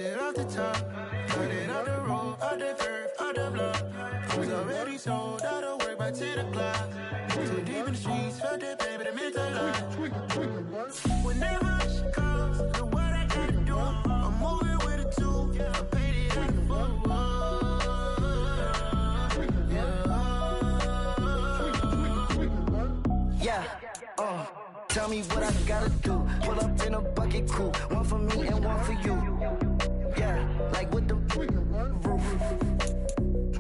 it off the top, cut it off the road, out the curve, out the block. I was already sold out of work by 10 o'clock. Too deep in the streets, felt that baby, that meant a lot. Whenever she calls, the what I gotta do, I'm moving with a two, I paid it out the full. Yeah, tell me what I gotta do. Pull up in a bucket coupe, one for me and one for you. Yeah, like with the roof.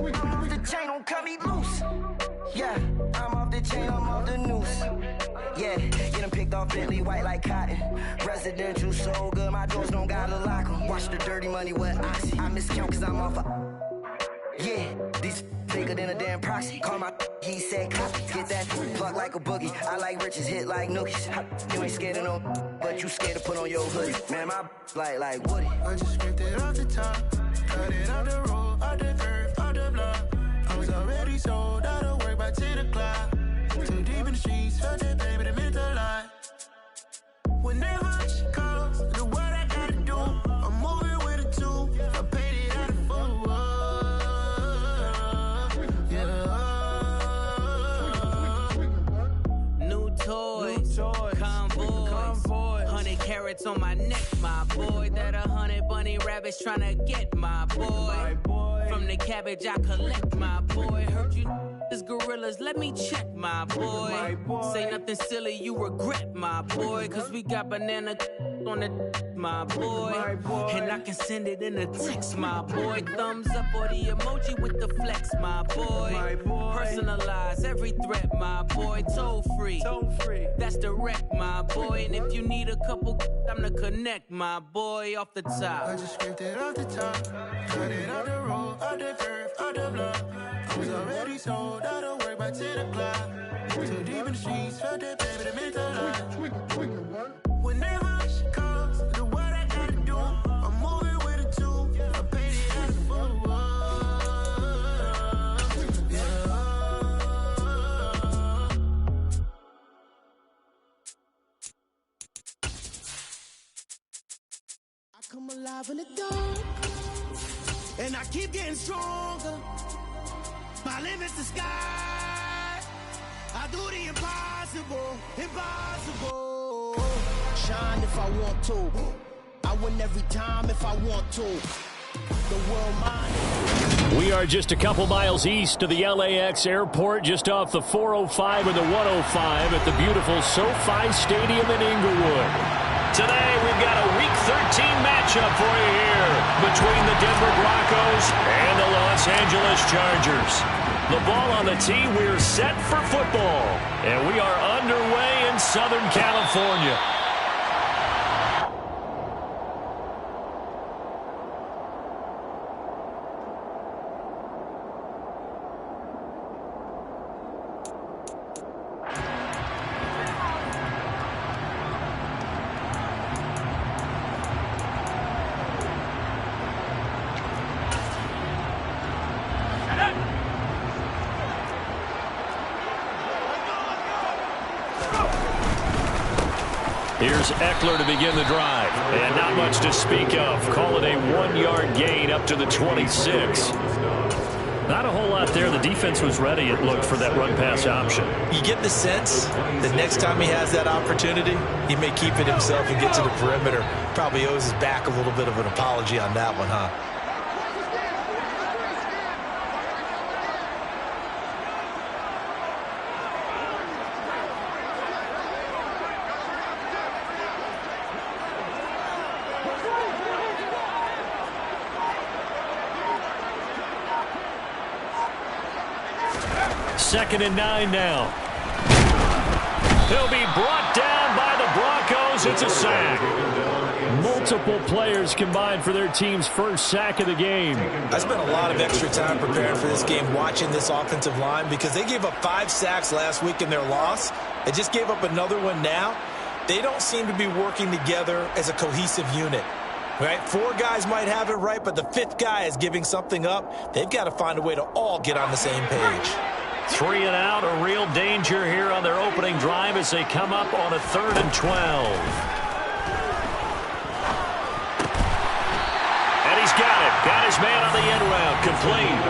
I'm off the chain, don't cut me loose. Yeah, I'm off the chain, I'm off the noose. Yeah, getting picked off Bentley, white like cotton. Residential so good, my doors don't gotta lock 'em. Watch the dirty money with Oxy. I miscount cause I'm off yeah, these bigger than a damn proxy. Call my he said copy. Get that fuck like a boogie. I like riches, hit like nookies. You ain't scared of no, but you scared to put on your hoodie. Man, my like Woody. I just scraped it off the top, cut it off the road, out the curve, out the block. I was already sold out of work by 10 o'clock. Too deep in the streets, felt that baby, that meant a lot. Whenever she calls, the what I gotta do, I'm moving with a two, I paid it out of full. Toys, convoys, 100 carats on my neck, my boy. That 100 bunny rabbits tryna get my boy. From the cabbage I collect, my boy. Heard you is gorillas, let me check, my boy. Say nothing silly, you regret, my boy. Cause we got banana on the my boy. And I can send it in a text, my boy. Thumbs up or the emoji with the flex, my boy. Personalize every threat, my boy. Toll free. That's direct, my boy. And if you need a couple, I'm the connect, my boy. Off the top. I just scraped it off the top, cut it off the road, out the curve, out the block. I was already sold out of work by 10 o'clock. Too deep in the streets, felt that baby, that meant a lot. Whenever she calls, the what I gotta do, I'm moving with a two, I paid it out of full. Come alive in the dark, and I keep getting stronger. My limit's the sky. I do the impossible, impossible. Shine if I want to. I win every time if I want to. The world mine. We are just a couple miles east of the LAX airport, just off the 405 and the 105 at the beautiful SoFi Stadium in Inglewood. Today, we've got a Week 13 matchup for you here between the Denver Broncos and the Los Angeles Chargers. The ball on the tee, we're set for football, and we are underway in Southern California. Here's Eckler to begin the drive. And not much to speak of. Call it a 1-yard gain up to the 26. Not a whole lot there. The defense was ready, it looked, for that run-pass option. You get the sense that next time he has that opportunity, he may keep it himself and get to the perimeter. Probably owes his back a little bit of an apology on that one, huh? Second and 9 now. He'll be brought down by the Broncos. It's a sack. Multiple players combined for their team's first sack of the game. I spent a lot of extra time preparing for this game, watching this offensive line, because they gave up 5 sacks last week in their loss. They just gave up another one now. They don't seem to be working together as a cohesive unit. Right? 4 guys might have it right, but the 5th guy is giving something up. They've got to find a way to all get on the same page. 3 and out, a real danger here on their opening drive as they come up on a 3rd and 12. man on the end route, complete.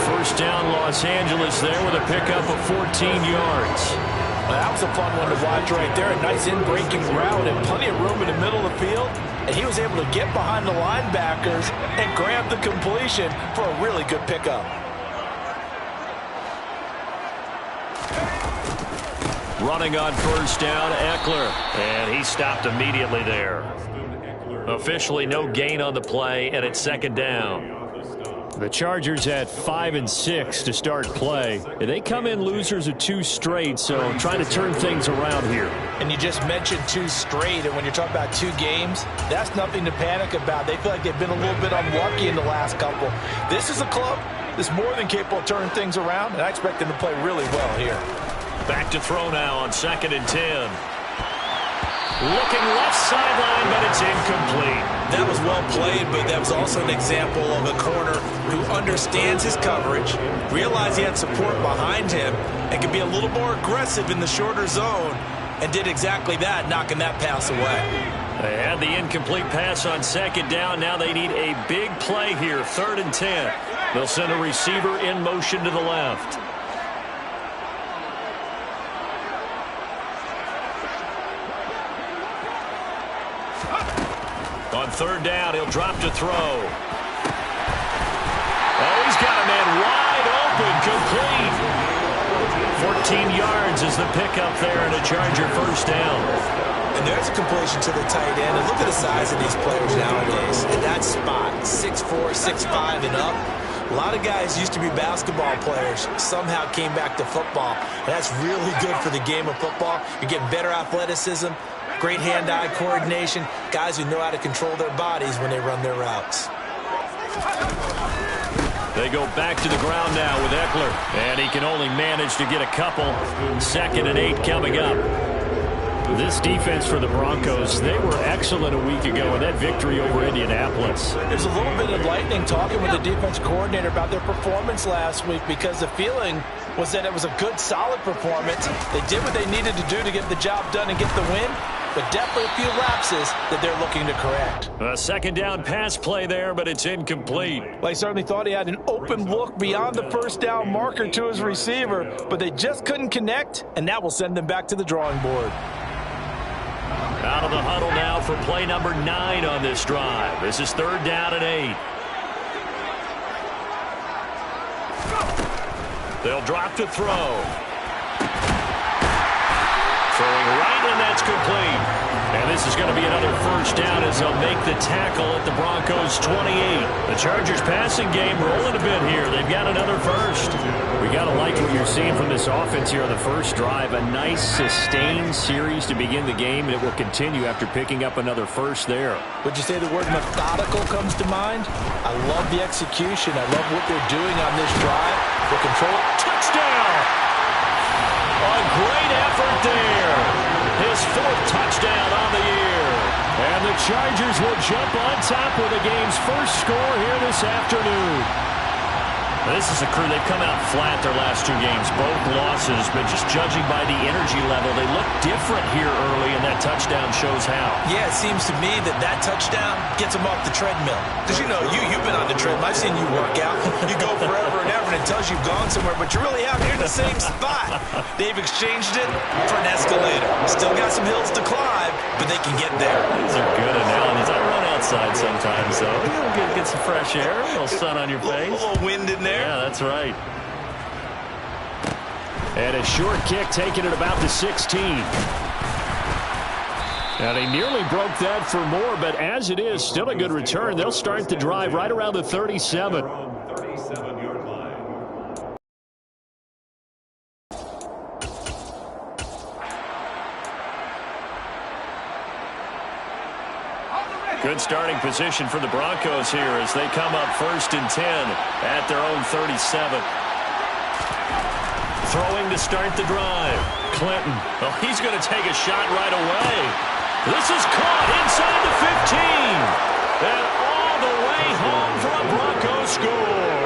First down, Los Angeles there with a pickup of 14 yards. Well, that was a fun one to watch right there. A nice in-breaking route and plenty of room in the middle of the field. And he was able to get behind the linebackers and grab the completion for a really good pickup. Running on first down, Eckler. And he stopped immediately there. Officially no gain on the play, and it's second down. The Chargers at 5-6 to start play. They come in losers of 2 straight, so trying to turn things around here. And you just mentioned 2 straight, and when you're talking about 2 games, that's nothing to panic about. They feel like they've been a little bit unlucky in the last couple. This is a club that's more than capable of turning things around, and I expect them to play really well here. Back to throw now on 2nd and 10. Looking left sideline, but it's incomplete. That was well played, but that was also an example of a corner who understands his coverage, realized he had support behind him, and could be a little more aggressive in the shorter zone, and did exactly that, knocking that pass away. They had the incomplete pass on 2nd down. Now they need a big play here, 3rd and 10. They'll send a receiver in motion to the left. On 3rd down, he'll drop to throw. Oh, he's got a man wide open, complete. 14 yards is the pickup there, and a Charger first down. And there's a completion to the tight end. And look at the size of these players nowadays. In that spot, 6'4", 6'5", and up. A lot of guys used to be basketball players, somehow came back to football. And that's really good for the game of football. You're getting better athleticism, great hand-eye coordination, guys who know how to control their bodies when they run their routes. They go back to the ground now with Eckler, and he can only manage to get a couple. 2nd and 8 coming up. This defense for the Broncos, they were excellent a week ago in that victory over Indianapolis. There's a little bit of lightning talking with the defense coordinator about their performance last week, because the feeling was that it was a good, solid performance. They did what they needed to do to get the job done and get the win, but definitely a few lapses that they're looking to correct. A 2nd down pass play there, but it's incomplete. Well, he certainly thought he had an open look beyond the first down marker to his receiver, but they just couldn't connect, and that will send them back to the drawing board. Out of the huddle now for play number 9 on this drive. This is 3rd down and 8. They'll drop to throw. Throwing right, and that's complete. And this is going to be another first down as they'll make the tackle at the Broncos' 28. The Chargers passing game rolling a bit here. They've got another first. We got to like what you're seeing from this offense here on the first drive. A nice sustained series to begin the game, and it will continue after picking up another first there. Would you say the word methodical comes to mind? I love the execution. I love what they're doing on this drive. They'll control it. Touchdown! A great effort there. His 4th touchdown on the year. And the Chargers will jump on top with the game's first score here this afternoon. This is a crew, they've come out flat their last 2 games, both losses, but just judging by the energy level, they look different here early, and that touchdown shows how. Yeah, it seems to me that touchdown gets them off the treadmill. Because, you know, you've been on the treadmill. I've seen you work out. You go forever and ever, and it tells you've gone somewhere, but you're really out here in the same spot. They've exchanged it for an escalator. Still got some hills to climb, but they can get there. These are good analogies. I run outside sometimes, so get some fresh air, a little sun on your face. A little wind in there. Yeah, that's right. And a short kick taking it about the 16. And he nearly broke that for more, but as it is, still a good return. They'll start the drive right around the 37. Good starting position for the Broncos here as they come up 1st and 10 at their own 37. Throwing to start the drive. Clinton. Oh, he's going to take a shot right away. This is caught inside the 15. And all the way home for a Broncos score.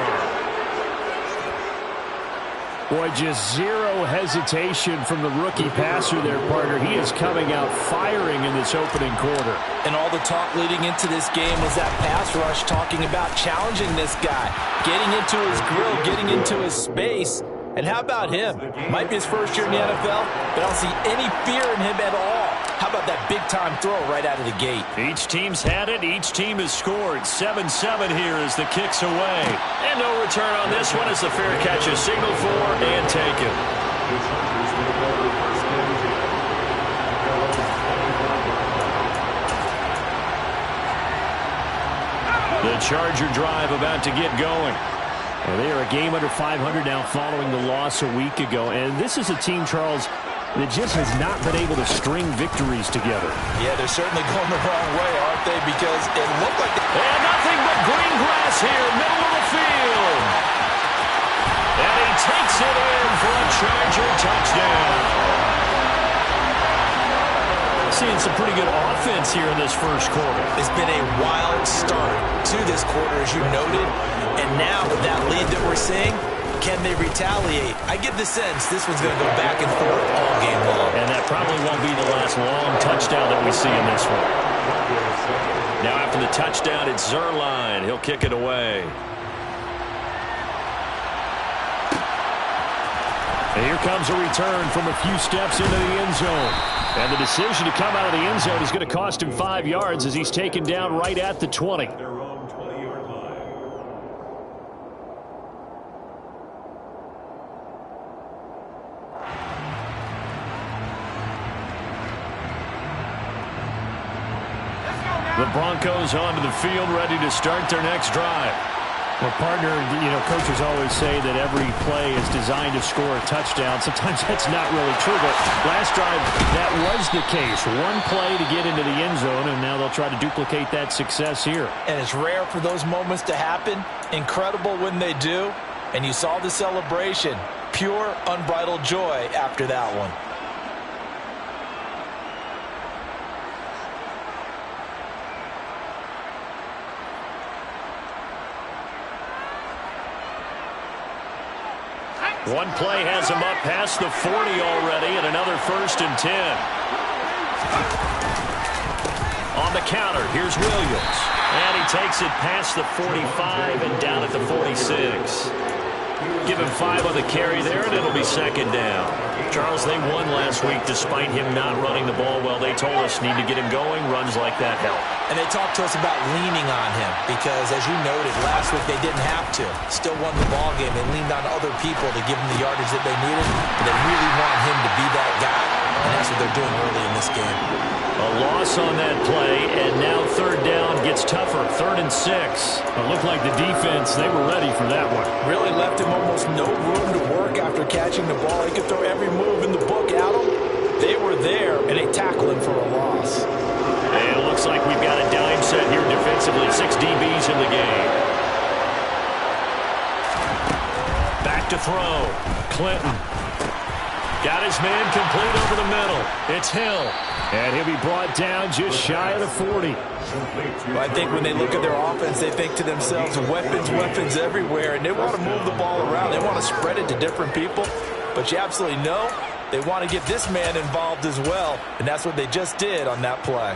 Boy, just zero hesitation from the rookie passer there, partner. He is coming out firing in this opening quarter. And all the talk leading into this game was that pass rush, talking about challenging this guy, getting into his grill, getting into his space. And how about him? Might be his first year in the NFL, but I don't see any fear in him at all. How about that big-time throw right out of the gate? Each team's had it. Each team has scored. 7-7 here as the kick's away. And no return on this one as the fair catch is signaled for and taken. The Charger drive about to get going. And they are a game under 500 now following the loss a week ago. And this is a team, Charles, that just has not been able to string victories together. Yeah, they're certainly going the wrong way, aren't they? Because it looked like and nothing but green grass here, middle of the field. And he takes it in for a Charger touchdown. Seeing some pretty good offense here in this first quarter. It's been a wild start to this quarter, as you noted. And now with that lead that we're seeing, can they retaliate? I get the sense this one's going to go back and forth all game long. And that probably won't be the last long touchdown that we see in this one. Now after the touchdown, it's Zuerlein. He'll kick it away. And here comes a return from a few steps into the end zone. And the decision to come out of the end zone is going to cost him 5 yards as he's taken down right at the 20. The Broncos onto the field, ready to start their next drive. Well, partner, coaches always say that every play is designed to score a touchdown. Sometimes that's not really true, but last drive, that was the case. One play to get into the end zone, and now they'll try to duplicate that success here. And it's rare for those moments to happen. Incredible when they do. And you saw the celebration. Pure, unbridled joy after that one. One play has him up past the 40 already, and another 1st and 10. On the counter, here's Williams. And he takes it past the 45 and down at the 46. Give him 5 on the carry there, and it'll be 2nd down. Charles, they won last week despite him not running the ball well. They told us need to get him going. Runs like that help. And they talked to us about leaning on him because, as you noted, last week they didn't have to. Still won the ball game. They leaned on other people to give them the yardage that they needed. But they really want him to be that guy, and that's what they're doing early in this game. A loss on that play, and now 3rd down gets tougher. 3rd and 6. It looked like the defense, they were ready for that one. Really left him almost no room to work after catching the ball. He could throw every move in the book at him. They were there, and they tackled him for a loss. And it looks like we've got a dime set here defensively. 6 DBs in the game. Back to throw. Clinton. Got his man complete over the middle. It's Hill. And he'll be brought down just shy of the 40. Well, I think when they look at their offense, they think to themselves, weapons everywhere, and they want to move the ball around. They want to spread it to different people. But you absolutely know they want to get this man involved as well, and that's what they just did on that play.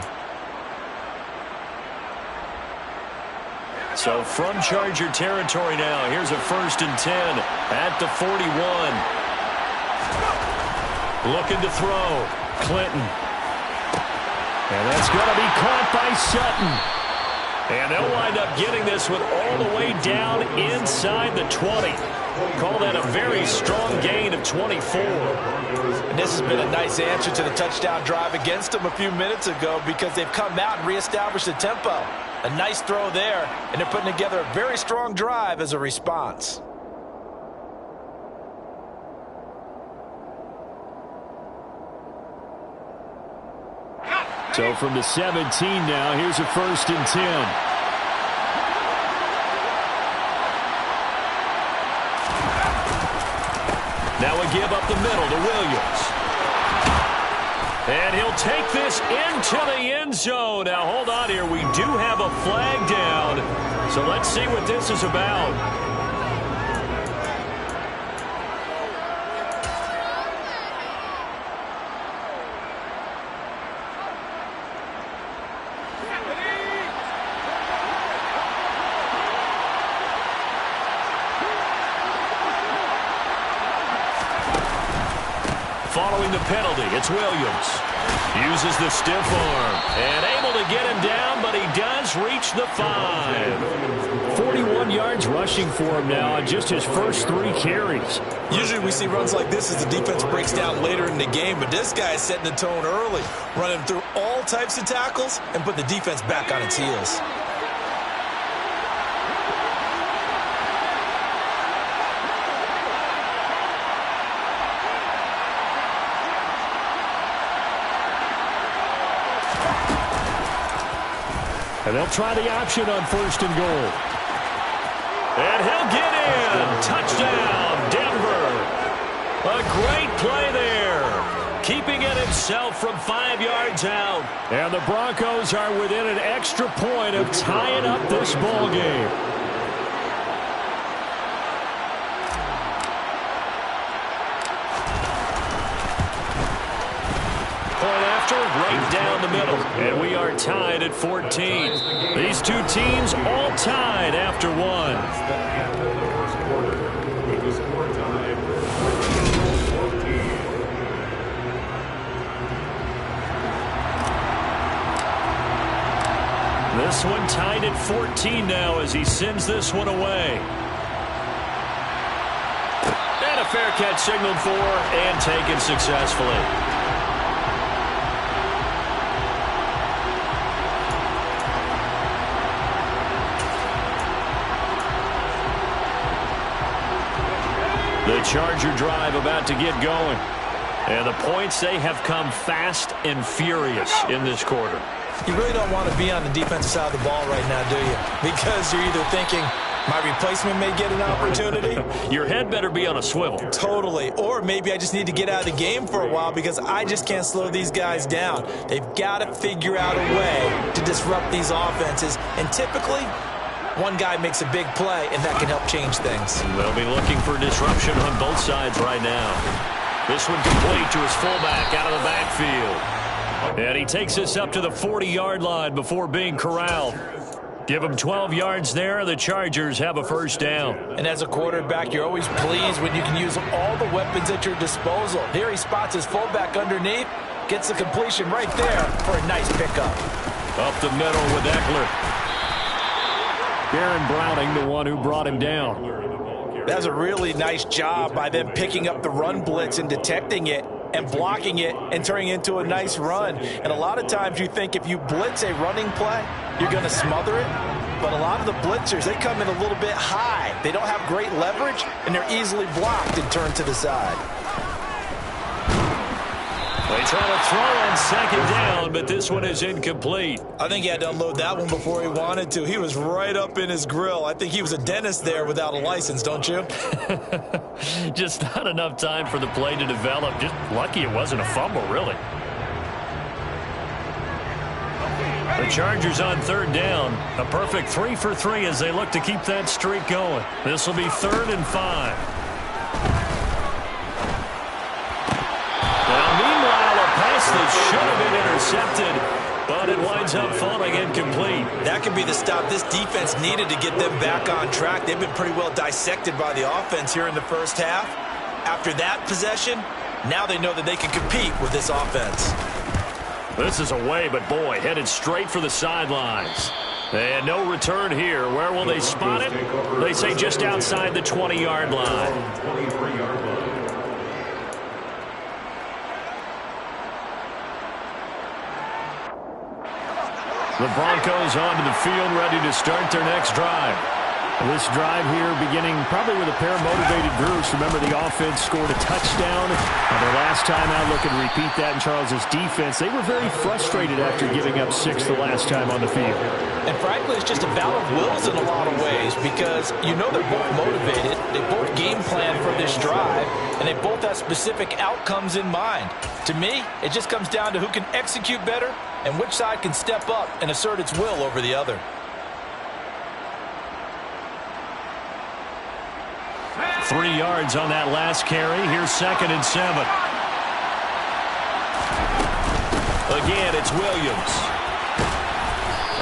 So from Charger territory now, here's a 1st and 10 at the 41. Looking to throw. Clinton. And that's going to be caught by Sutton. And they'll wind up getting this one all the way down inside the 20. Call that a very strong gain of 24. And this has been a nice answer to the touchdown drive against them a few minutes ago because they've come out and reestablished the tempo. A nice throw there, and they're putting together a very strong drive as a response. So from the 17 now, here's a 1st and 10. Now we give up the middle to Williams. And he'll take this into the end zone. Now hold on here. We do have a flag down. So let's see what this is about. following the penalty. It's Williams. Uses the stiff arm. And able to get him down, but he does reach the 5. 41 yards rushing for him now on just his first 3 carries. Usually we see runs like this as the defense breaks down later in the game, but this guy is setting the tone early, running through all types of tackles and put the defense back on its heels. And they'll try the option on 1st and goal. And he'll get in. Touchdown, Denver. A great play there. Keeping it himself from 5 yards out. And the Broncos are within an extra point of tying up this ball game. Right down the middle, and we are tied at 14. These two teams all tied after 1. This one tied at 14 now as he sends this one away. And a fair catch signaled for and taken successfully. The Charger drive about to get going. And the points, they have come fast and furious in this quarter. You really don't want to be on the defensive side of the ball right now, do you? Because you're either thinking, my replacement may get an opportunity. Your head better be on a swivel. Totally. Or maybe I just need to get out of the game for a while because I just can't slow these guys down. They've got to figure out a way to disrupt these offenses. And typically, one guy makes a big play, and that can help change things. They'll be looking for disruption on both sides right now. This one complete to his fullback out of the backfield. And he takes us up to the 40-yard line before being corralled. Give him 12 yards there. The Chargers have a first down. And as a quarterback, you're always pleased when you can use all the weapons at your disposal. Here he spots his fullback underneath, gets the completion right there for a nice pickup. Up the middle with Eckler. Baron Browning, the one who brought him down. That's a really nice job by them picking up the run blitz and detecting it and blocking it and turning it into a nice run. And a lot of times you think if you blitz a running play, you're going to smother it. But a lot of the blitzers, they come in a little bit high. They don't have great leverage, and they're easily blocked and turned to the side. They try to throw on second down, but this one is incomplete. I think he had to unload that one before he wanted to. He was right up in his grill. I think he was a dentist there without a license, don't you? Just not enough time for the play to develop. Just lucky it wasn't a fumble, really. The Chargers on third down. A perfect 3 for 3 as they look to keep that streak going. This will be 3rd and 5. Now, meanwhile, a pass that should have been intercepted, but it winds up falling incomplete. That could be the stop this defense needed to get them back on track. They've been pretty well dissected by the offense here in the first half. After that possession, now they know that they can compete with this offense. This is away, but boy, headed straight for the sidelines. And no return here. Where will they spot it? They say just outside the 20-yard line. The Broncos onto the field, ready to start their next drive. This drive here beginning probably with a pair of motivated groups. Remember, the offense scored a touchdown. Their last time out, looking to repeat that in Charles's defense. They were very frustrated after giving up 6 the last time on the field. And frankly, it's just a battle of wills in a lot of ways because you know they're both motivated. They both game plan for this drive, and they both have specific outcomes in mind. To me, it just comes down to who can execute better and which side can step up and assert its will over the other. Three yards on that last carry. Here's 2nd and 7. Again, it's Williams.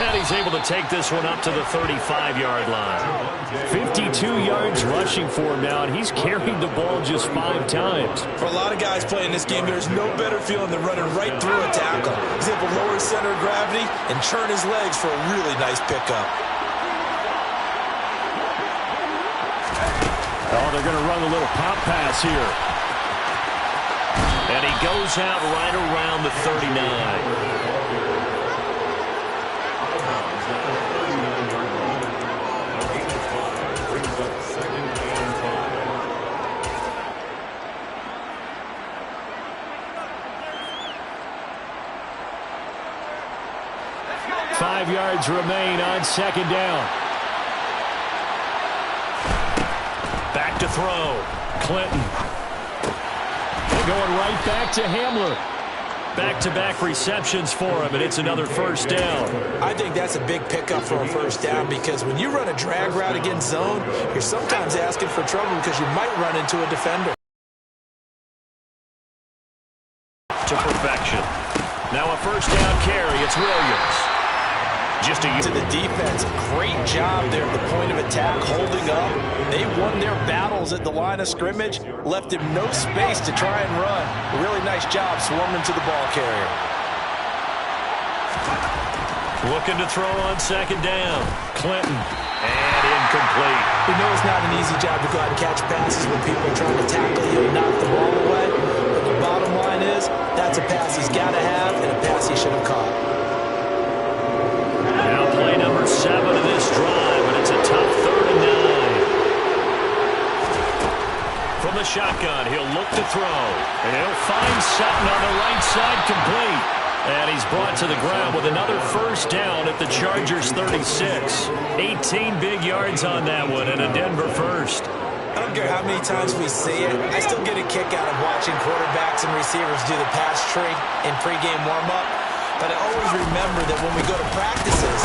And he's able to take this one up to the 35-yard line. 52 yards rushing for him now, and he's carried the ball just 5 times. For a lot of guys playing this game, there's no better feeling than running right through a tackle. He's able to lower his center of gravity and churn his legs for a really nice pickup. Oh, they're going to run a little pop pass here. And he goes out right around the 39. Five yards remain on second down. Back to throw. Clinton. And going right back to Hamler. Back-to-back receptions for him, and it's another first down. I think that's a big pickup for a first down because when you run a drag route against zone, you're sometimes asking for trouble because you might run into a defender. To perfection. Now a first down carry. It's Williams. Just to the defense. Great job there at the point of attack, holding up. They won their battles at the line of scrimmage, left him no space to try and run. A really nice job swarming to the ball carrier. Looking to throw on second down. Clinton. And incomplete. We know it's not an easy job to go out and catch passes when people are trying to tackle you and knock the ball away. But the bottom line is, that's a pass he's got to have and a pass he should have caught. Now play number 7 of this drive, and it's a tough 3rd and 9. From the shotgun, he'll look to throw. And he'll find Sutton on the right side, complete. And he's brought to the ground with another first down at the Chargers' 36. 18 big yards on that one, and a Denver first. I don't care how many times we see it. I still get a kick out of watching quarterbacks and receivers do the pass tree in pregame warm-up. But I always remember that when we go to practices,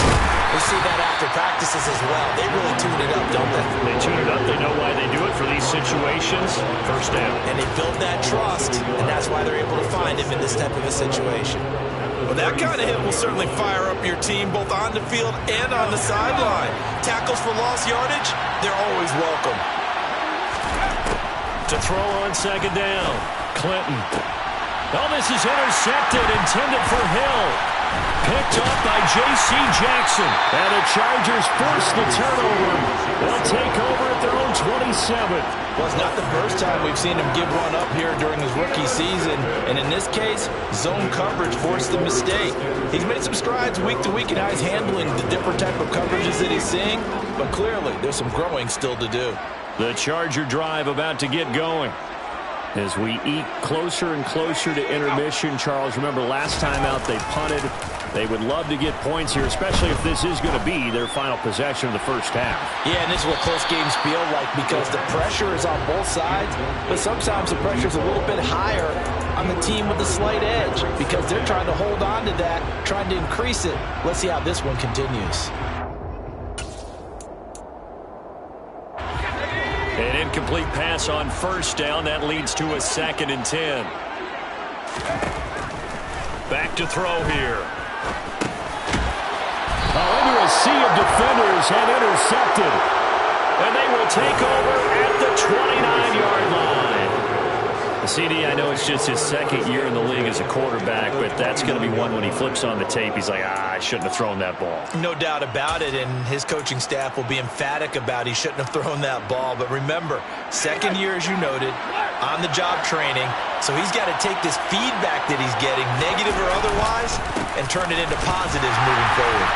we see that after practices as well. They really tune it up, don't they? They tune it up. They know why they do it for these situations. First down. And they build that trust, and that's why they're able to find him in this type of a situation. Well, that kind of hit will certainly fire up your team both on the field and on the sideline. Tackles for lost yardage, they're always welcome. To throw on second down, Clinton. Oh, this is intercepted, intended for Hill. Picked up by J.C. Jackson. And the Chargers force the turnover. They'll take over at their own 27. Well, it's not the first time we've seen him give one up here during his rookie season. And in this case, zone coverage forced the mistake. He's made some strides week to week in how he's handling the different type of coverages that he's seeing. But clearly, there's some growing still to do. The Charger drive about to get going. As we eke closer and closer to intermission, Charles, remember last time out they punted. They would love to get points here, especially if this is going to be their final possession of the first half. Yeah, and this is what close games feel like because the pressure is on both sides, but sometimes the pressure is a little bit higher on the team with the slight edge because they're trying to hold on to that, trying to increase it. Let's see how this one continues. An incomplete pass on first down. That leads to a 2nd and 10. Back to throw here. Oh, into a sea of defenders and intercepted. And they will take over at the 29-yard line. CD, I know it's just his 2nd year in the league as a quarterback, but that's going to be one when he flips on the tape. He's like, I shouldn't have thrown that ball. No doubt about it, and his coaching staff will be emphatic about he shouldn't have thrown that ball. But remember, 2nd year, as you noted, on-the-job training, so he's got to take this feedback that he's getting, negative or otherwise, and turn it into positives moving forward.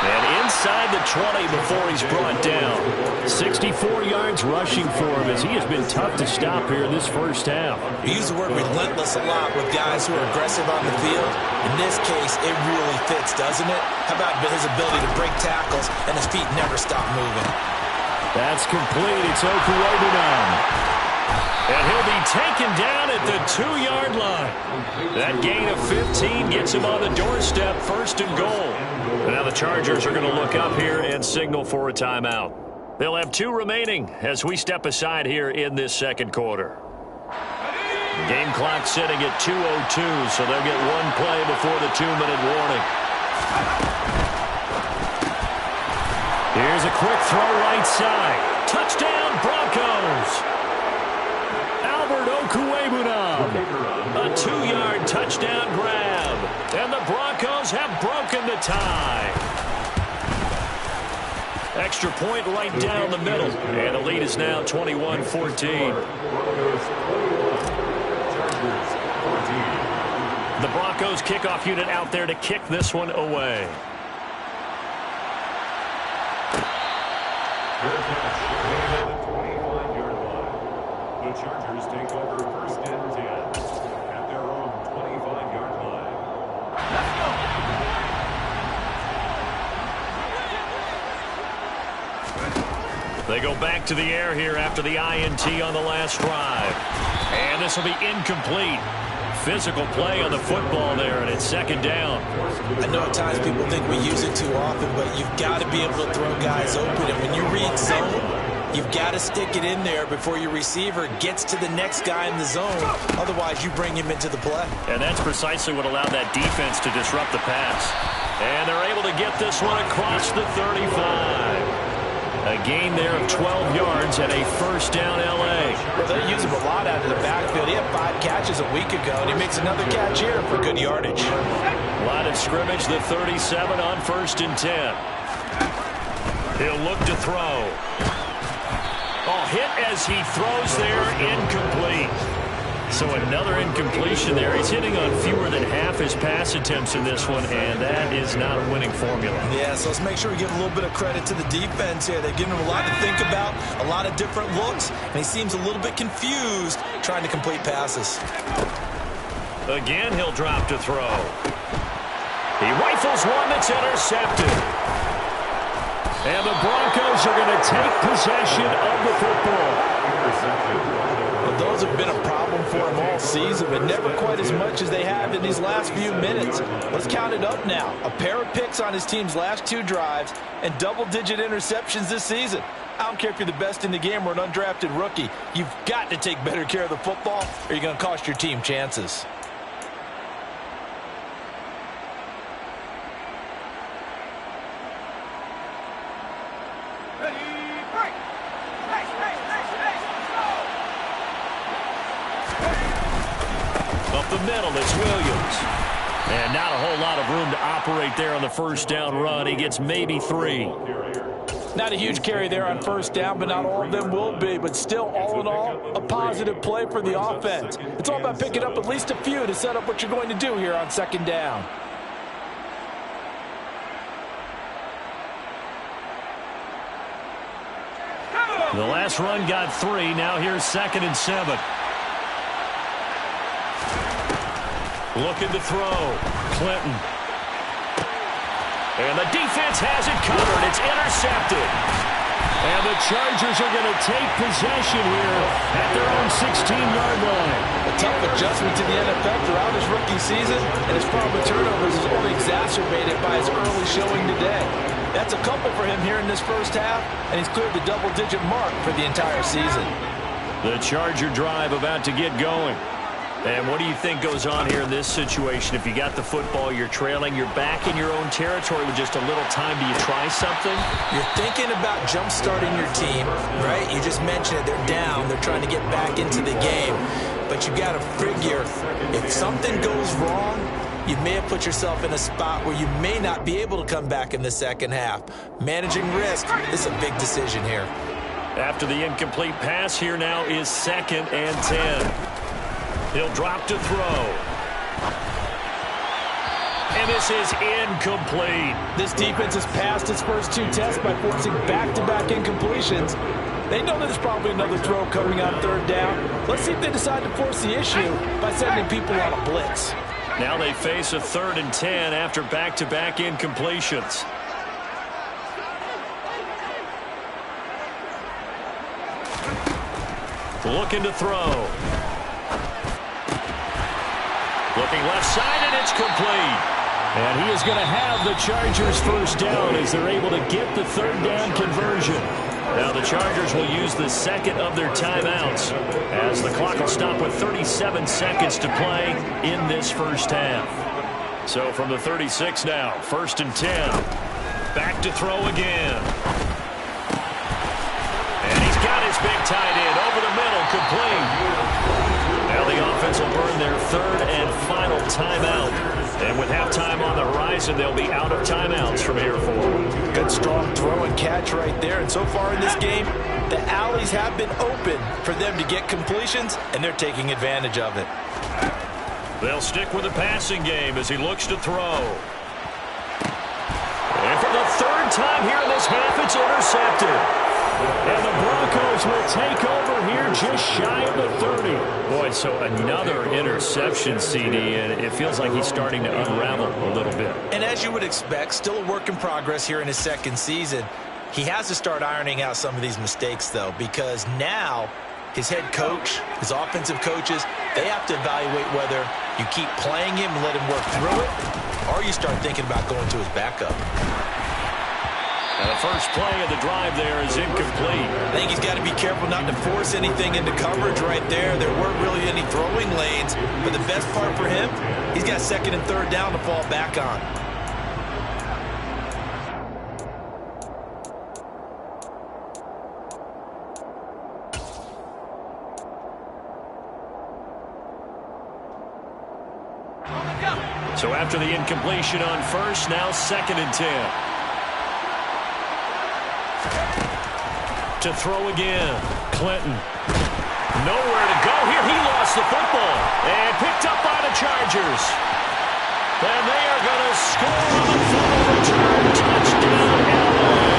And inside the 20 before he's brought down. 64 yards rushing for him as he has been tough to stop here in this first half. We use the word relentless a lot with guys who are aggressive on the field. In this case, it really fits, doesn't it? How about his ability to break tackles and his feet never stop moving? That's complete. It's Okuwodunom. And he'll be taken down at the 2-yard line. That gain of 15 gets him on the doorstep, 1st and goal. And now the Chargers are going to look up here and signal for a timeout. They'll have 2 remaining as we step aside here in this 2nd quarter. Game clock sitting at 2:02, so they'll get one play before the 2-minute warning. Here's a quick throw right side. Touchdown, Broncos. Albert Okwuegbunam. A 2-yard touchdown grab. And the Broncos have broken the tie. Extra point right down the middle. And the lead is now 21-14. The Broncos kickoff unit out there to kick this one away. The Chargers take over 1st and 10 at their own 25-yard line. They go back to the air here after the INT on the last drive. And this will be incomplete. Physical play on the football there, and it's 2nd down. I know at times people think we use it too often, but you've got to be able to throw guys open. And when you read zone, you've got to stick it in there before your receiver gets to the next guy in the zone. Otherwise, you bring him into the play. And that's precisely what allowed that defense to disrupt the pass. And they're able to get this one across the 35. A gain there of 12 yards and a 1st down L.A. Well, they use him a lot out of the backfield. He had 5 catches a week ago, and he makes another catch here for good yardage. Line of scrimmage, the 37 on 1st and 10. He'll look to throw. Oh, hit as he throws there, incomplete. So another incompletion there. He's hitting on fewer than half his pass attempts in this one, and that is not a winning formula. Yeah, so let's make sure we give a little bit of credit to the defense here. They've given him a lot to think about, a lot of different looks, and he seems a little bit confused trying to complete passes. Again, he'll drop to throw. He rifles one that's intercepted. And the Broncos are going to take possession of the football. Well, those have been a problem for him all season, but never quite as much as they have in these last few minutes. Let's count it up now. A pair of picks on his team's last 2 drives and double-digit interceptions this season. I don't care if you're the best in the game or an undrafted rookie. You've got to take better care of the football or you're going to cost your team chances. The middle, it's Williams. And not a whole lot of room to operate there on the 1st down run. He gets maybe 3. Not a huge carry there on 1st down, but not all of them will be. But still, all in all, a positive play for the offense. It's all about picking up at least a few to set up what you're going to do here on 2nd down. The last run got 3. Now here's 2nd and 7. Looking to throw. Clinton. And the defense has it covered. It's intercepted. And the Chargers are going to take possession here at their own 16-yard line. A tough adjustment to the NFL throughout his rookie season, and his problem with turnovers is only exacerbated by his early showing today. That's a couple for him here in this 1st half, and he's cleared the double-digit mark for the entire season. The Charger drive about to get going. And what do you think goes on here in this situation? If you got the football, you're trailing, you're back in your own territory with just a little time. Do you try something? You're thinking about jump-starting your team, right? You just mentioned it. They're down. They're trying to get back into the game. But you got to figure, if something goes wrong, you may have put yourself in a spot where you may not be able to come back in the 2nd half. Managing risk is a big decision here. After the incomplete pass, here now is 2nd and 10. He'll drop to throw. And this is incomplete. This defense has passed its first 2 tests by forcing back-to-back incompletions. They know that there's probably another throw coming on 3rd down. Let's see if they decide to force the issue by sending people on a blitz. Now they face a 3rd and 10 after back-to-back incompletions. Looking to throw. Looking left side, and it's complete. And he is going to have the Chargers 1st down as they're able to get the 3rd down conversion. Now the Chargers will use the second of their timeouts as the clock will stop with 37 seconds to play in this first half. So from the 36 now, 1st and 10. Back to throw again. And he's got his big tight end over the middle, complete. Now the offense will burn their 3rd and final timeout. And with halftime on the horizon, they'll be out of timeouts from here forward. Good strong throw and catch right there. And so far in this game, the alleys have been open for them to get completions, and they're taking advantage of it. They'll stick with the passing game as he looks to throw. And for the 3rd time here in this half, it's intercepted. And the Broncos will take over here just shy of the 30. Boy, so another interception, CD, and it feels like he's starting to unravel a little bit. And as you would expect, still a work in progress here in his 2nd season. He has to start ironing out some of these mistakes, though, because now his head coach, his offensive coaches, they have to evaluate whether you keep playing him and let him work through it, or you start thinking about going to his backup. And the first play of the drive there is incomplete. I think he's got to be careful not to force anything into coverage right there. There weren't really any throwing lanes, but the best part for him, he's got 2nd and 3rd down to fall back on. So after the incompletion on 1st, now 2nd and 10. To throw again. Clinton. Nowhere to go here. He lost the football. And picked up by the Chargers. And they are going to score on the fumble return. Touchdown, LA.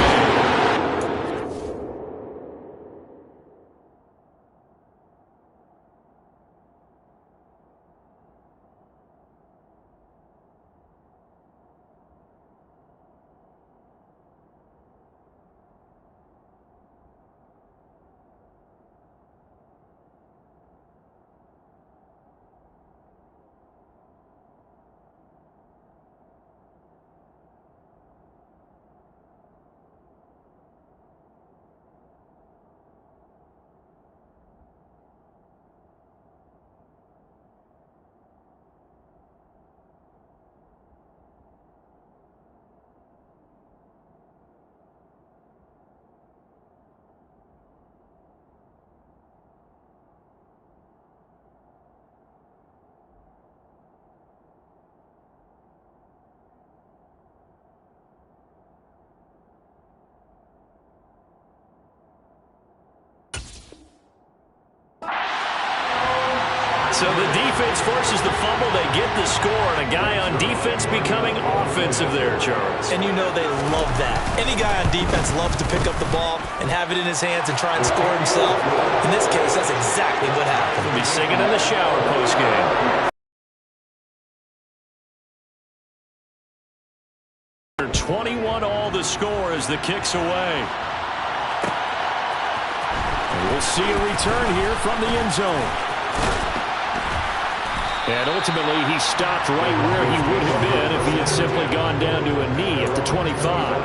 So the defense forces the fumble. They get the score, and a guy on defense becoming offensive there, Charles. And you know they love that. Any guy on defense loves to pick up the ball and have it in his hands and try and score himself. In this case, that's exactly what happened. He'll be singing in the shower postgame. 21 all the score as the kick's away. And we'll see a return here from the end zone. And ultimately, he stopped right where he would have been if he had simply gone down to a knee at the 25.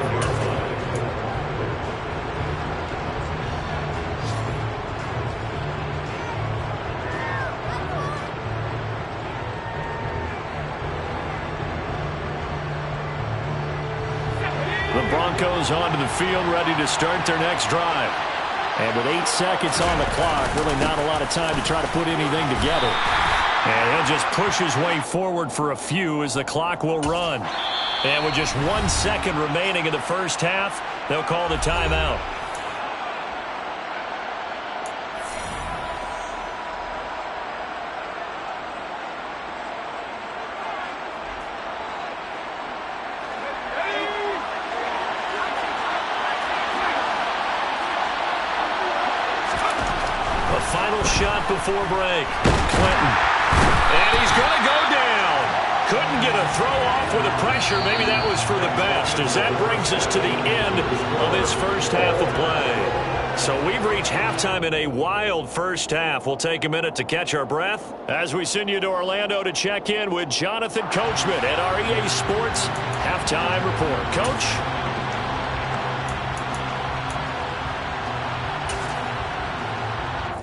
The Broncos onto the field, ready to start their next drive. And with 8 seconds on the clock, really not a lot of time to try to put anything together. And he'll just push his way forward for a few as the clock will run. And with just 1 second remaining in the first half, they'll call the timeout. A final shot before break. Clinton. And he's going to go down. Couldn't get a throw off with the pressure. Maybe that was for the best, as that brings us to the end of this first half of play. So we've reached halftime in a wild first half. We'll take a minute to catch our breath as we send you to Orlando to check in with Jonathan Coachman at our EA Sports Halftime Report. Coach?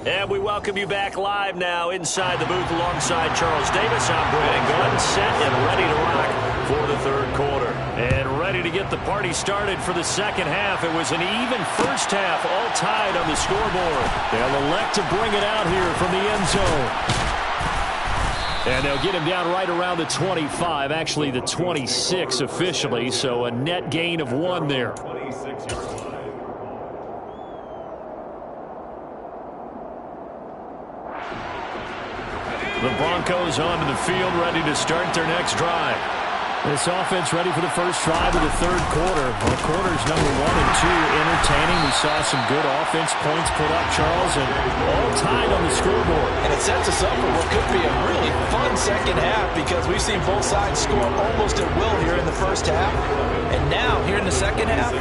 And we welcome you back live now inside the booth alongside Charles Davis. I'm Brandon Gaudin, set and ready to rock for the third quarter. And ready to get the party started for the second half. It was an even first half, all tied on the scoreboard. They'll elect to bring it out here from the end zone. And they'll get him down right around the 25, actually the 26 officially, so a net gain of 1 there. 26-yard line. The Broncos onto the field, ready to start their next drive. This offense ready for the first drive of the third quarter. Well, quarters number 1 and 2 entertaining. We saw some good offense points put up, Charles, and all tied on the scoreboard. And it sets us up for what could be a really fun second half because we've seen both sides score almost at will here in the first half. And now, here in the second half,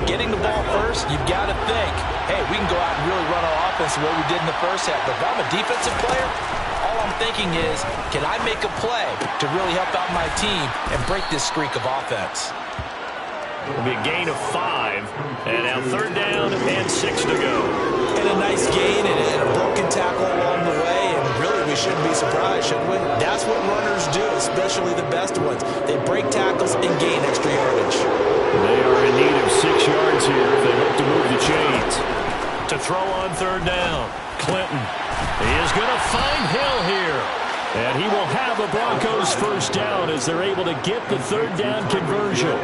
getting the ball first, you've got to think, hey, we can go out and really run our offense the way we did in the first half. But if I'm a defensive player, all I'm thinking is, can I make a play to really help out my team and break this streak of offense? It'll be a gain of 5. And now third down and 6 to go. And a nice gain and a broken tackle along the way. And really, we shouldn't be surprised, should we? That's what runners do, especially the best ones. They break tackles and gain extra yardage. They are in need of 6 yards here if they hope to move the chains. To throw on third down, Clinton. He is going to find Hill here. And he will have a Broncos first down as they're able to get the third down conversion.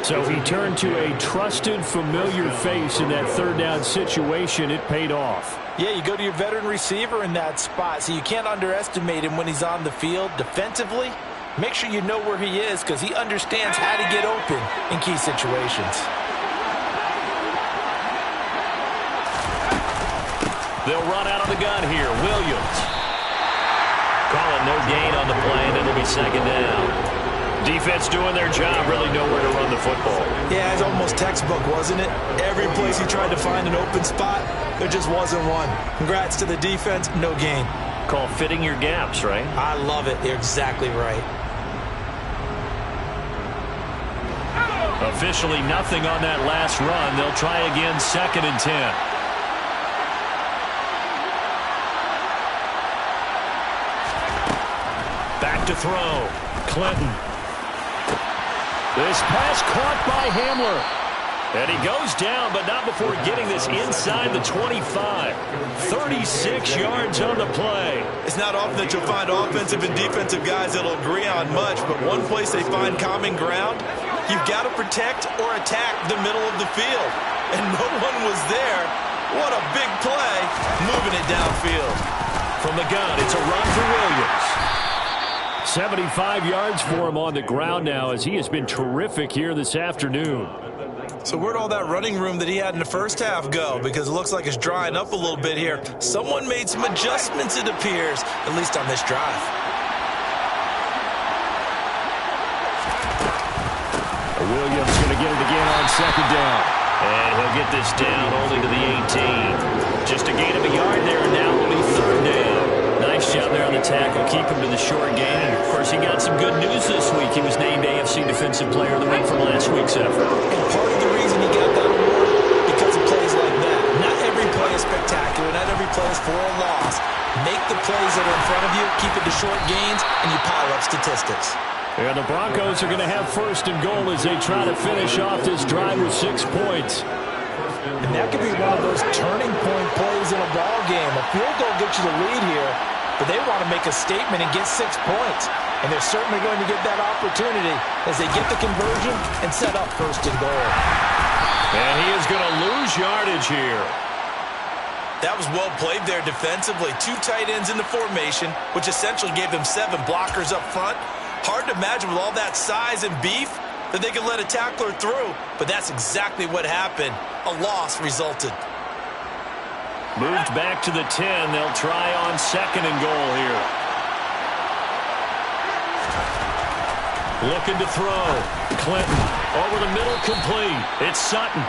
So he turned to a trusted, familiar face in that third down situation. It paid off. Yeah, you go to your veteran receiver in that spot, so you can't underestimate him when he's on the field defensively. Make sure you know where he is because he understands how to get open in key situations. They'll run out of the gun here. Williams. Calling no gain on the play, and it'll be second down. Defense doing their job, really know where to run the football. Yeah, it's almost textbook, wasn't it? Every place he tried to find an open spot, there just wasn't one. Congrats to the defense, no gain. Call fitting your gaps, right? I love it. You're exactly right. Officially nothing on that last run. They'll try again, second and 10. Back to throw. Clinton. This pass caught by Hamler. And he goes down, but not before getting this inside the 25. 36 yards on the play. It's not often that you'll find offensive and defensive guys that'll agree on much, but one place they find common ground, you've got to protect or attack the middle of the field. And no one was there. What a big play, moving it downfield. From the gun, it's a run for Williams. 75 yards for him on the ground now as he has been terrific here this afternoon. So where'd all that running room that he had in the first half go? Because it looks like it's drying up a little bit here. Someone made some adjustments, it appears, at least on this drive. Williams going to get it again on second down. And he'll get this down only to the 18. Just a gain of a yard there, and now it'll be third down. Nice job there on the tackle. Keep him to the short game. And, of course, he got some good news this week. He was named AFC Defensive Player of the Week from last week's effort. And part of the reason he got that award, because of plays like that. Not every play is spectacular. Not every play is for a loss. Make the plays that are in front of you, keep it to short gains, and you pile up statistics. And the Broncos are going to have first and goal as they try to finish off this drive with 6 points. And that could be one of those turning point plays in a ball game. A field goal gets you the lead here, but they want to make a statement and get 6 points. And they're certainly going to get that opportunity as they get the conversion and set up first and goal. And he is going to lose yardage here. That was well played there defensively. 2 tight ends in the formation, which essentially gave them 7 blockers up front. Hard to imagine with all that size and beef that they could let a tackler through, but that's exactly what happened. A loss resulted. Moved back to the 10. They'll try on second and goal here. Looking to throw. Clinton over the middle, complete. It's Sutton.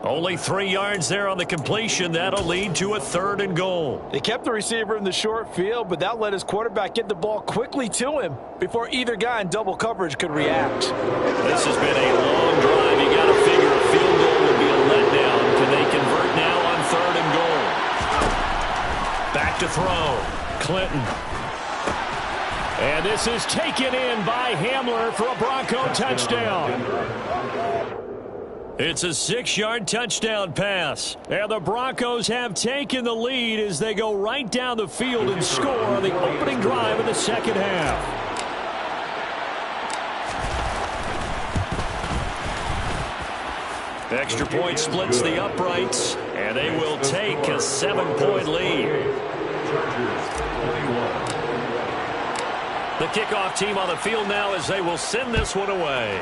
Only 3 yards there on the completion. That'll lead to a third and goal. They kept the receiver in the short field, but that let his quarterback get the ball quickly to him before either guy in double coverage could react. This has been a long drive. You got to figure a field goal would be a letdown. Can they convert now on third and goal? throw. Clinton. And this is taken in by Hamler for a Bronco touchdown. It's a 6-yard touchdown pass. And the Broncos have taken the lead as they go right down the field and score on the opening drive of the second half. Extra point splits the uprights, and they will take a 7-point lead. The kickoff team on the field now as they will send this one away.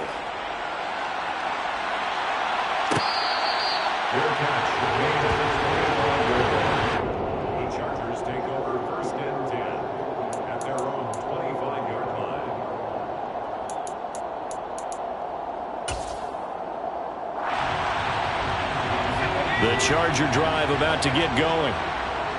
The Chargers take over 1st and 10 at their own 25-yard line. The Charger drive about to get going.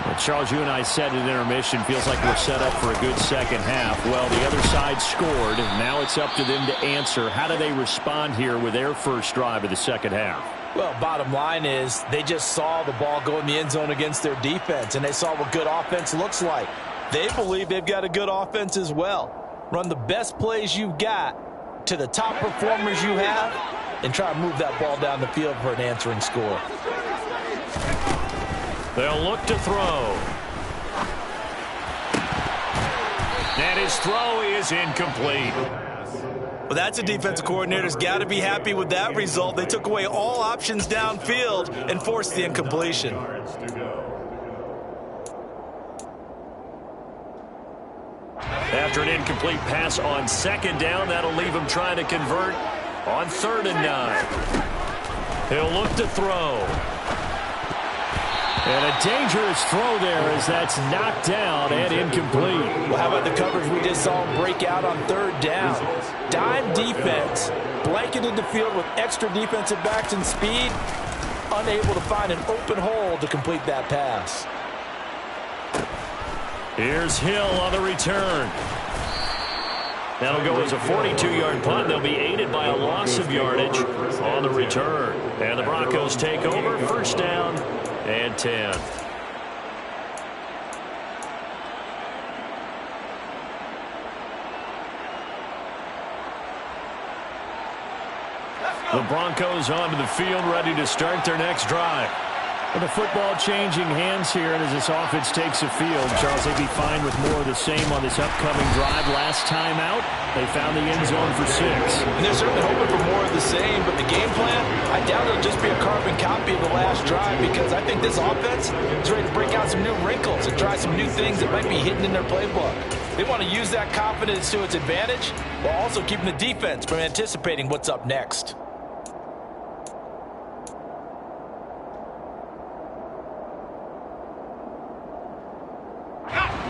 Well, Charles, you and I said at intermission, feels like we're set up for a good second half. Well, the other side scored, and now it's up to them to answer. How do they respond here with their first drive of the second half? Well, bottom line is they just saw the ball go in the end zone against their defense, and they saw what good offense looks like. They believe they've got a good offense as well. Run the best plays you've got to the top performers you have, and try to move that ball down the field for an answering score. They'll look to throw. And his throw is incomplete. Well, that's a defensive coordinator's got to be happy with that result. They took away all options downfield and forced the incompletion. After an incomplete pass on 2nd down, that'll leave him trying to convert on 3rd and 9. He'll look to throw. And a dangerous throw there as that's knocked down and incomplete. Well, how about the coverage we just saw him break out on 3rd down? Dime defense, blanketed the field with extra defensive backs and speed, unable to find an open hole to complete that pass. Here's Hill on the return. That'll go as a 42-yard punt. They'll be aided by a loss of yardage on the return. And the Broncos take over, 1st down and 10. The Broncos onto the field, ready to start their next drive. And the football changing hands here, and as this offense takes the field, Charles, they'd be fine with more of the same on this upcoming drive. Last time out, they found the end zone for 6. And they're certainly hoping for more of the same, but the game plan, I doubt it'll just be a carbon copy of the last drive, because I think this offense is ready to break out some new wrinkles and try some new things that might be hidden in their playbook. They want to use that confidence to its advantage, while also keeping the defense from anticipating what's up next.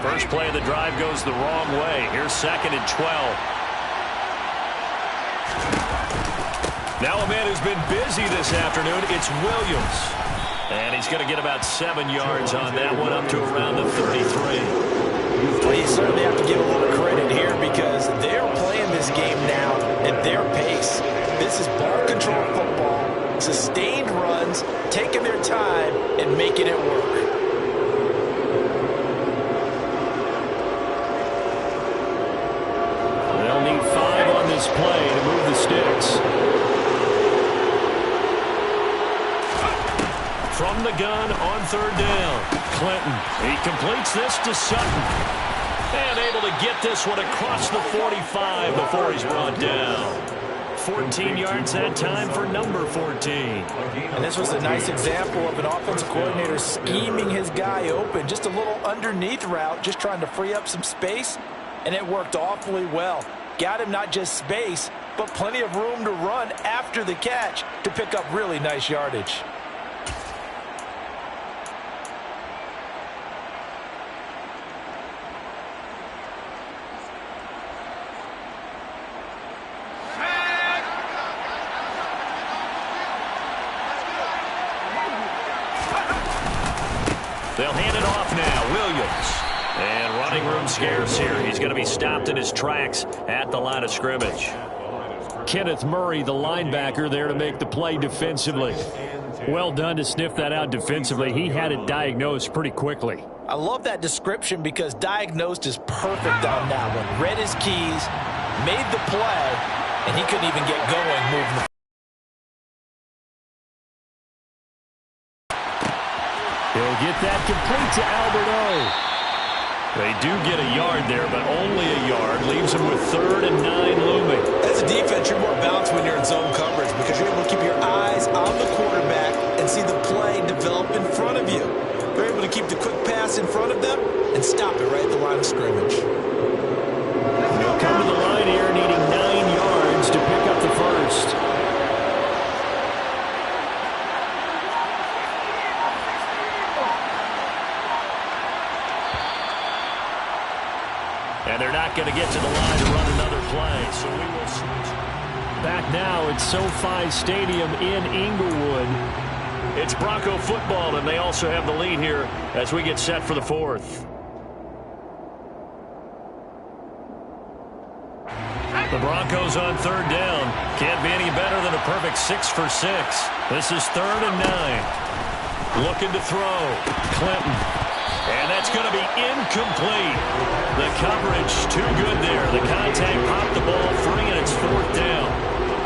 First play of the drive goes the wrong way. Here's 2nd and 12. Now a man who's been busy this afternoon, it's Williams. And he's going to get about 7 yards on that one, up to around the 33. Well, you certainly have to give a little credit here because they're playing this game now at their pace. This is ball control football, sustained runs, taking their time and making it work. They'll need 5 on this play to move the sticks. From the gun on 3rd down, Clinton. He completes this to Sutton. And able to get this one across the 45 before he's brought down. 14 yards that time for number 14. And this was a nice example of an offensive coordinator scheming his guy open. Just a little underneath route, just trying to free up some space. And it worked awfully well. Got him not just space, but plenty of room to run after the catch to pick up really nice yardage. They'll hand it off now. Williams. And running room scarce here. He's going to be stopped in his tracks at the line of scrimmage. Kenneth Murray, the linebacker, there to make the play defensively. Well done to sniff that out defensively. He had it diagnosed pretty quickly. I love that description because diagnosed is perfect on that one. Read his keys, made the play, and he couldn't even get going moving the He'll get that complete to Alberto. They do get a yard there, but only a yard. Leaves them with 3rd and 9 looming. As a defense, you're more balanced when you're in zone coverage because you're able to keep your eyes on the quarterback and see the play develop in front of you. They're able to keep the quick pass in front of them and stop it right at the line of scrimmage. They'll come to the line here needing 9 yards to pick up the first. And they're not going to get to the line to run another play, so we will switch. Back now at SoFi Stadium in Inglewood. It's Bronco football, and they also have the lead here as we get set for the 4th. The Broncos on 3rd down. Can't be any better than a perfect 6 for 6. This is 3rd and 9. Looking to throw. Clinton. And that's going to be incomplete. The coverage too good there. The contact popped the ball free, and it's 4th down.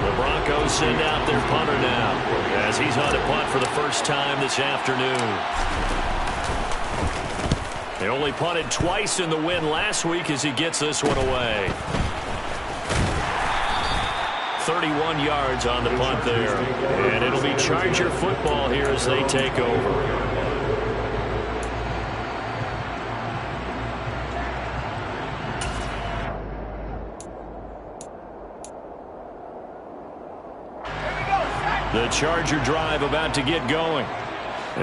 The Broncos send out their punter now as he's on a punt for the first time this afternoon. They only punted twice in the win last week as he gets this one away. 31 yards on the punt there. And it'll be Charger football here as they take over. The Charger drive about to get going.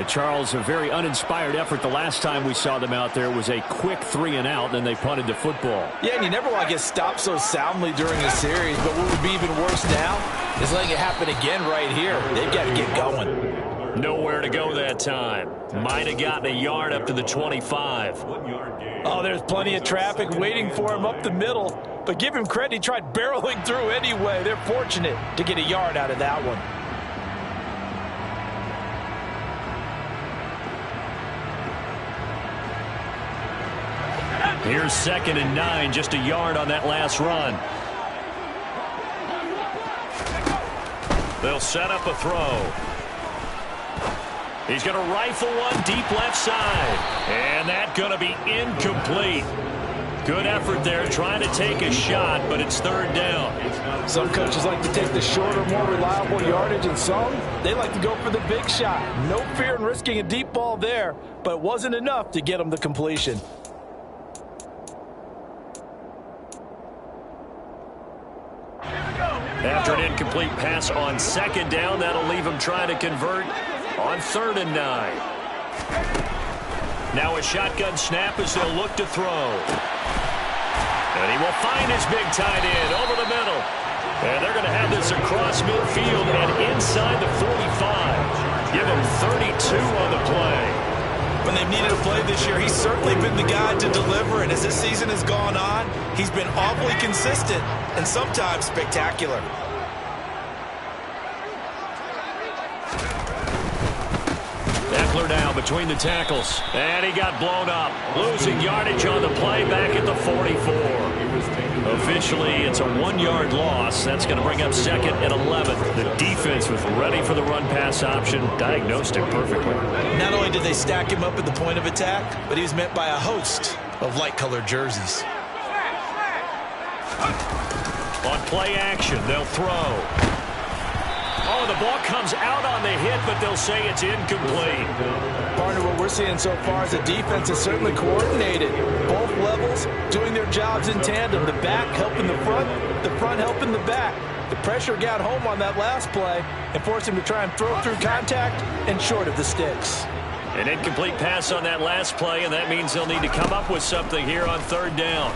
Charles, a very uninspired effort the last time we saw them out there was a quick 3-and-out, then they punted the football. Yeah, and you never want to get stopped so soundly during a series, but what would be even worse now is letting it happen again right here. They've got to get going. Nowhere to go that time. Might have gotten a yard up to the 25. Oh, there's plenty of traffic waiting for him up the middle, but give him credit, he tried barreling through anyway. They're fortunate to get a yard out of that one. Here's 2nd and 9, just a yard on that last run. They'll set up a throw. He's going to rifle one deep left side. And that's going to be incomplete. Good effort there trying to take a shot, but it's 3rd down. Some coaches like to take the shorter, more reliable yardage, and some, they like to go for the big shot. No fear in risking a deep ball there, but it wasn't enough to get them the completion. After an incomplete pass on 2nd down, that'll leave him trying to convert on 3rd and 9. Now a shotgun snap as they'll look to throw. And he will find his big tight end over the middle. And they're going to have this across midfield and inside the 45. Give him 32 on the play. When they've needed a play this year, he's certainly been the guy to deliver, and as this season has gone on, he's been awfully consistent and sometimes spectacular. Eckler down between the tackles, and he got blown up. Losing yardage on the play back at the 44. Officially, it's a 1-yard loss. That's going to bring up 2nd and 11. The defense was ready for the run-pass option, diagnosed it perfectly. Not only did they stack him up at the point of attack, but he was met by a host of light-colored jerseys. On play action, they'll throw. Oh, the ball comes out on the hit, but they'll say it's incomplete. Partner, what we're seeing so far is the defense is certainly coordinated. Both levels doing their jobs in tandem. The back helping the front helping the back. The pressure got home on that last play and forced him to try and throw through contact and short of the sticks. An incomplete pass on that last play, and that means they'll need to come up with something here on 3rd down.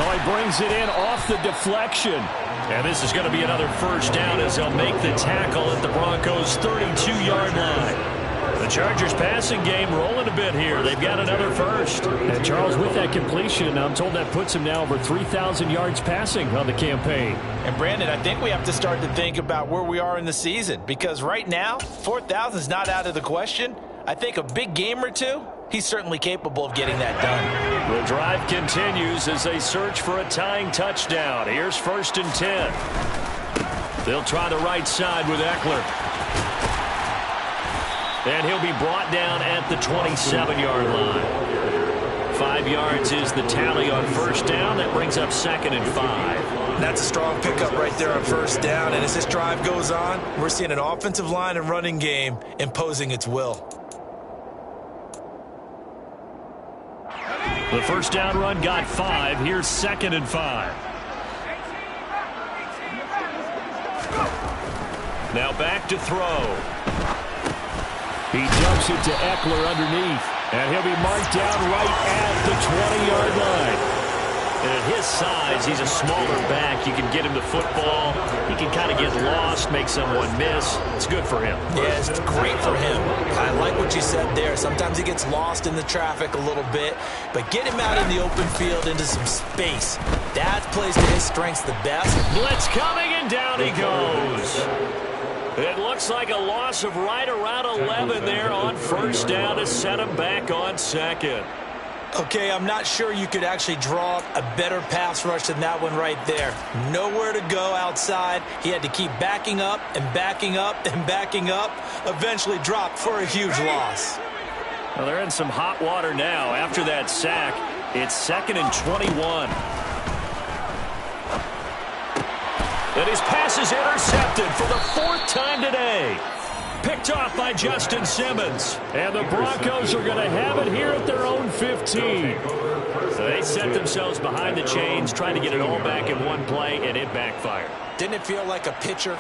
Oh, he brings it in off the deflection. And this is going to be another 1st down as they'll make the tackle at the Broncos' 32-yard line. The Chargers passing game rolling a bit here. They've got another first. And Charles, with that completion, I'm told that puts him now over 3,000 yards passing on the campaign. And Brandon, I think we have to start to think about where we are in the season, because right now, 4,000 is not out of the question. I think a big game or two, he's certainly capable of getting that done. The drive continues as they search for a tying touchdown. Here's 1st and 10. They'll try the right side with Eckler. And he'll be brought down at the 27-yard line. 5 yards is the tally on 1st down. That brings up 2nd and 5. That's a strong pickup right there on 1st down. And as this drive goes on, we're seeing an offensive line and running game imposing its will. The 1st down run got 5. Here's 2nd and 5. Now back to throw. He dumps it to Eckler underneath. And he'll be marked down right at the 20-yard line. And at his size, he's a smaller back. You can get him the football. He can kind of get lost, make someone miss. It's good for him. Yeah, it's great for him. I like what you said there. Sometimes he gets lost in the traffic a little bit. But get him out in the open field into some space. That plays to his strengths the best. Blitz coming, and down he goes. It looks like a loss of right around 11 there on 1st down to set him back on 2nd. Okay, I'm not sure you could actually draw up a better pass rush than that one right there. Nowhere to go outside. He had to keep backing up and backing up and backing up. Eventually dropped for a huge loss. Well, they're in some hot water now. After that sack, it's 2nd and 21. And his pass is intercepted for the 4th time today. Picked off by Justin Simmons. And the Broncos are going to have it here at their own 15. So they set themselves behind the chains, trying to get it all back in one play, and it backfired. Didn't it feel like a pitcher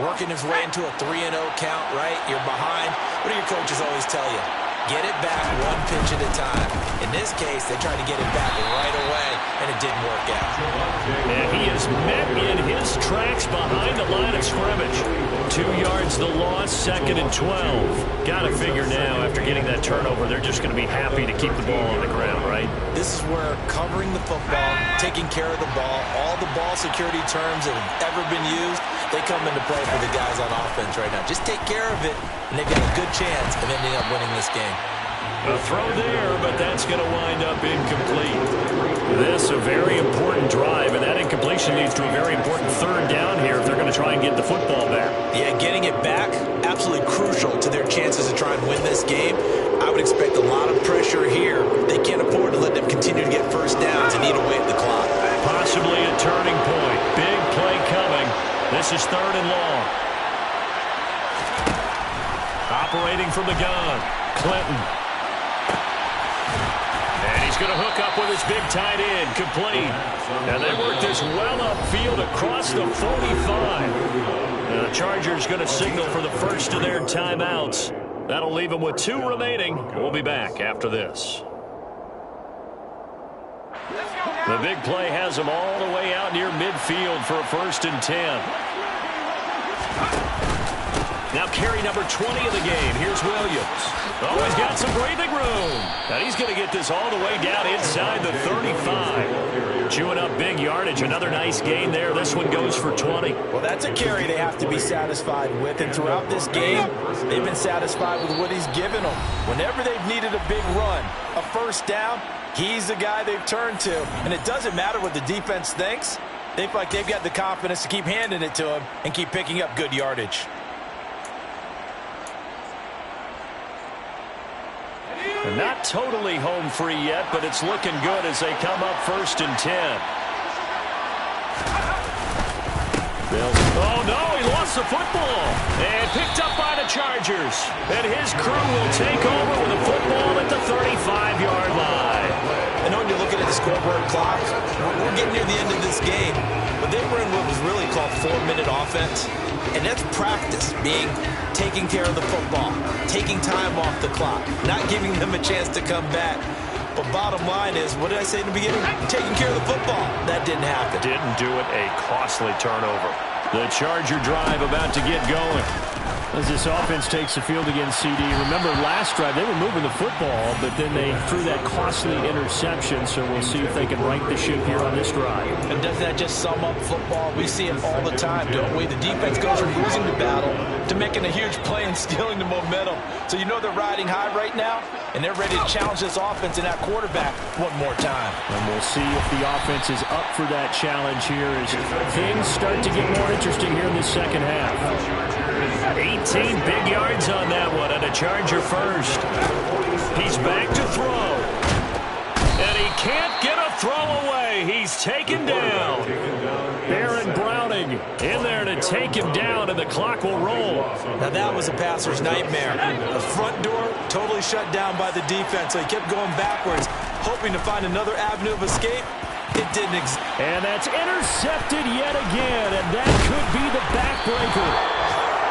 working his way into a 3-0 count, right? You're behind. What do your coaches always tell you? Get it back one pitch at a time. In this case, they tried to get it back right away, and it didn't work out. And he is met in his tracks behind the line of scrimmage. 2 yards the loss, 2nd and 12. Got to figure now, after getting that turnover, they're just going to be happy to keep the ball on the ground, right? This is where covering the football, taking care of the ball, all the ball security terms that have ever been used, they come into play for the guys on offense right now. Just take care of it, and they've got a good chance of ending up winning this game. A throw there, but that's going to wind up incomplete. This a very important drive, and that incompletion leads to a very important 3rd down here if they're going to try and get the football back. Yeah, getting it back, absolutely crucial to their chances to try and win this game. I would expect a lot of pressure here. They can't afford to let them continue to get 1st downs and eat away at the clock. Possibly a turning point. Big play coming. This is 3rd and long. Operating from the gun, Clinton. And he's going to hook up with his big tight end, complete. And they work this well upfield across the 45. The Chargers going to signal for the first of their timeouts. That'll leave them with 2 remaining. We'll be back after this. The big play has them all the way out near midfield for a 1st and 10. Now carry number 20 of the game. Here's Williams. Oh, he's got some breathing room. And he's going to get this all the way down inside the 35. Chewing up big yardage. Another nice gain there. This one goes for 20. Well, that's a carry they have to be satisfied with. And throughout this game, they've been satisfied with what he's given them. Whenever they've needed a big run, a 1st down, he's the guy they've turned to. And it doesn't matter what the defense thinks. They feel like they've got the confidence to keep handing it to him and keep picking up good yardage. They're not totally home free yet, but it's looking good as they come up 1st and 10. Oh, no, he lost the football. And picked up by the Chargers. And his crew will take over with the football at the 35-yard line. I know when you're looking at the scoreboard clock, we're getting near the end of this game. But they were in what was really called 4-minute offense. And that's practice, being taking care of the football, taking time off the clock, not giving them a chance to come back. But bottom line is, what did I say in the beginning? Taking care of the football. That didn't happen. Didn't do it. A costly turnover. The Charger drive about to get going. As this offense takes the field against CD. Remember, last drive, they were moving the football, but then they threw that costly interception, so we'll see if they can right the ship here on this drive. And doesn't that just sum up football? We see it all the time, don't we? The defense goes from losing the battle to making a huge play and stealing the momentum. So you know they're riding high right now, and they're ready to challenge this offense and that quarterback one more time. And we'll see if the offense is up for that challenge here as things start to get more interesting here in the second half. 18 big yards on that one, and a Charger first. He's back to throw. And he can't get a throw away. He's taken down. Baron Browning in there to take him down, and the clock will roll. Now that was a passer's nightmare. The front door totally shut down by the defense, so he kept going backwards, hoping to find another avenue of escape. It didn't exist. And that's intercepted yet again, and that could be the backbreaker.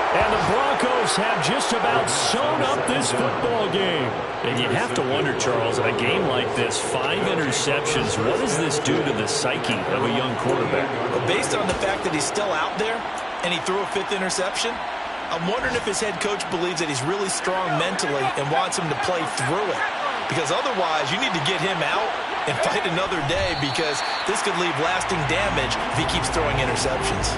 And the Broncos have just about sewn up this football game. And you have to wonder, Charles, in a game like this, 5 interceptions, what does this do to the psyche of a young quarterback? Well, based on the fact that he's still out there and he threw a 5th interception, I'm wondering if his head coach believes that he's really strong mentally and wants him to play through it. Because otherwise, you need to get him out and fight another day, because this could leave lasting damage if he keeps throwing interceptions.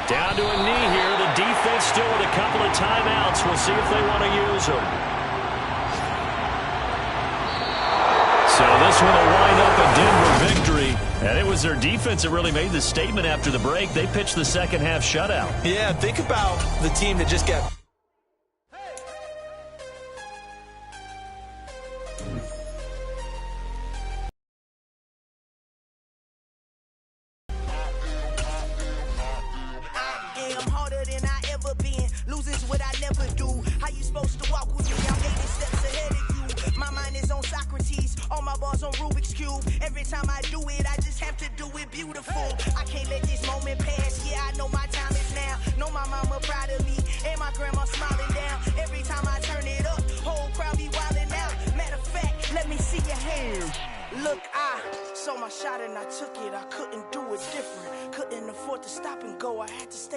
Down to a knee here. The defense still with a couple of timeouts. We'll see if they want to use them. So this one will wind up a Denver victory. And it was their defense that really made the statement after the break. They pitched the second half shutout. Yeah, think about the team that just got...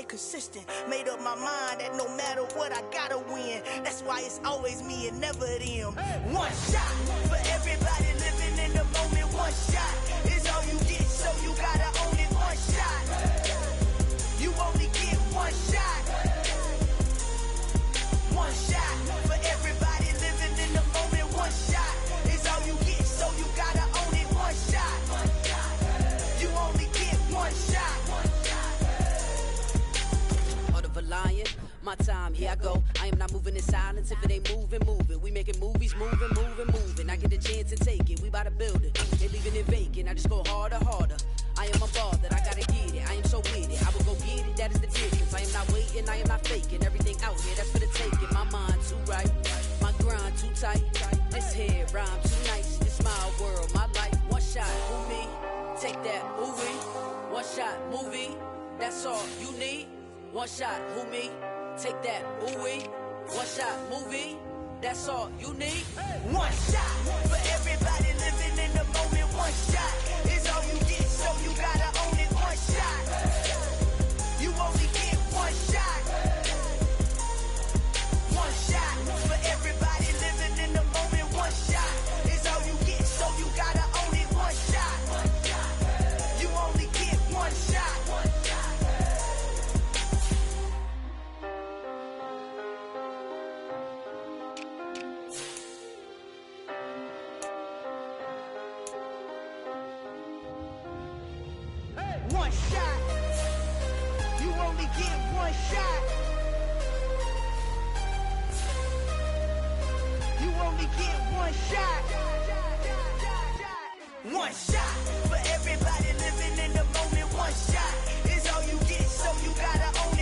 consistent. Made up my mind that no matter what, I gotta win. That's why it's always me and never them. One shot for everybody living in the moment. One shot is all you get, so you gotta own it. One shot. You only get one shot. One shot for everybody living in the moment. One shot is all you get, so you gotta own it. One shot. You only get one shot. Lion, my time, here I go. I am not moving in silence. If it ain't moving, moving. We making movies, moving, moving, moving. I get a chance to take it. We bout to build it. They leaving it vacant. I just go harder, harder. I am a ball that I gotta get it. I am so with it. I will go get it. That is the difference. I am not waiting. I am not faking. Everything out here, that's for the taking. My mind too right. My grind too tight. This head rhyme too nice. This my world, my life. One shot, who me? Take that, movie. One shot, movie. That's all you need. One shot, who me? Take that, ooh-wee. One shot, movie. That's all you need. One shot for everybody living in the moment. One shot is all you get, so you gotta own it. One shot. You only get one shot. One shot for everybody living in the moment. One shot is all you get, so you gotta own it. One shot. You only get one shot. One shot. You only get one shot. You only get one shot. One shot for everybody living in the moment. One shot is all you get, so you gotta own it.